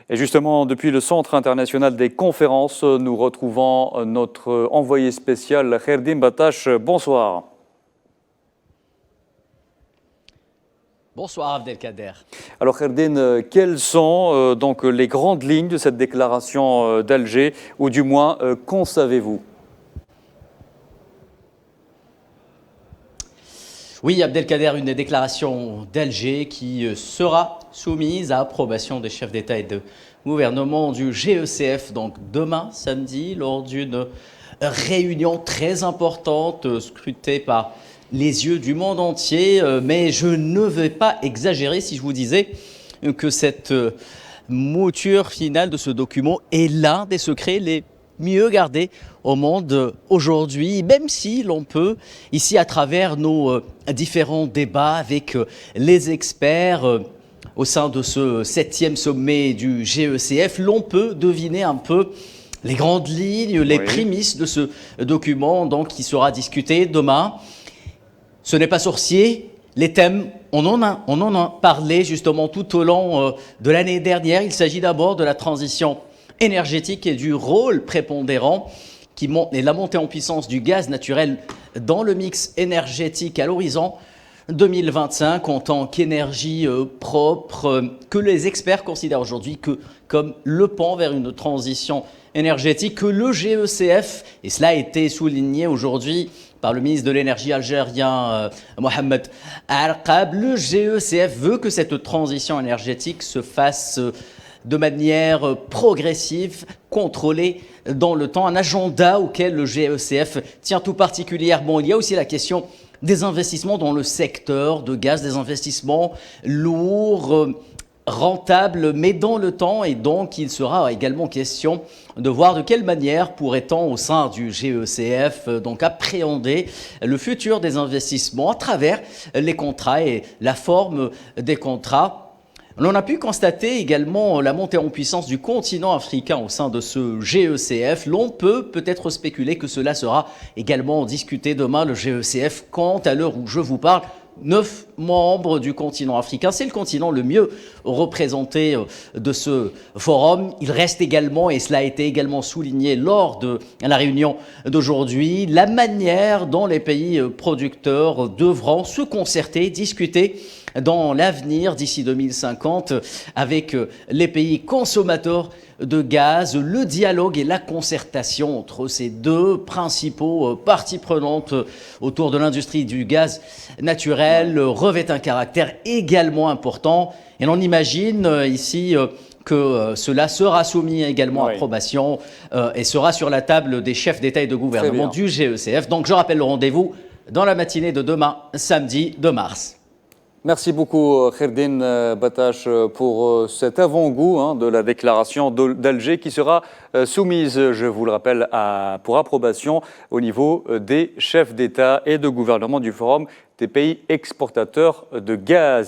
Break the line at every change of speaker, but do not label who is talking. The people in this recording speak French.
Et justement, depuis le Centre international des conférences, nous retrouvons notre envoyé spécial Kherdin Batache. Bonsoir.
Bonsoir Abdelkader.
Alors Kherdin, quelles sont donc les grandes lignes de cette déclaration d'Alger, ou du moins qu'en savez-vous?
Oui, Abdelkader, une déclaration d'Alger qui sera soumise à approbation des chefs d'État et de gouvernement du GECF, donc demain, samedi, lors d'une réunion très importante, scrutée par les yeux du monde entier. Mais je ne vais pas exagérer si je vous disais que cette mouture finale de ce document est l'un des secrets les mieux gardés au monde aujourd'hui, même si l'on peut, ici à travers nos différents débats avec les experts au sein de ce 7e sommet du GECF, l'on peut deviner un peu les grandes lignes, les prémices de ce document donc, qui sera discuté demain. Ce n'est pas sorcier. Les thèmes, on en a parlé justement tout au long de l'année dernière. Il s'agit d'abord de la transition énergétique et du rôle prépondérant et la montée en puissance du gaz naturel dans le mix énergétique à l'horizon 2025 en tant qu'énergie propre que les experts considèrent aujourd'hui comme le pont vers une transition énergétique que le GECF, et cela a été souligné aujourd'hui par le ministre de l'énergie algérien Mohamed Arqab, le GECF veut que cette transition énergétique se fasse de manière progressive, contrôlée dans le temps, un agenda auquel le GECF tient tout particulièrement. Il y a aussi la question des investissements dans le secteur de gaz, des investissements lourds, rentables, mais dans le temps. Et donc, il sera également question de voir de quelle manière pourrait-on, au sein du GECF, donc appréhender le futur des investissements à travers les contrats et la forme des contrats. On a pu constater également la montée en puissance du continent africain au sein de ce GECF. L'on peut peut-être spéculer que cela sera également discuté demain. Le GECF compte, à l'heure où je vous parle, 9 membres du continent africain. C'est le continent le mieux représenté de ce forum. Il reste également, et cela a été également souligné lors de la réunion d'aujourd'hui, la manière dont les pays producteurs devront se concerter, discuter dans l'avenir d'ici 2050 avec les pays consommateurs de gaz. Le dialogue et la concertation entre ces deux principaux parties prenantes autour de l'industrie du gaz naturel revêt un caractère également important. Et l'on imagine ici que cela sera soumis également à approbation et sera sur la table des chefs d'État et de gouvernement du GECF. Donc je rappelle le rendez-vous dans la matinée de demain, samedi 2 mars.
Merci beaucoup Kherdin Batache pour cet avant-goût de la déclaration d'Alger qui sera soumise, je vous le rappelle, pour approbation au niveau des chefs d'État et de gouvernement du Forum des pays exportateurs de gaz.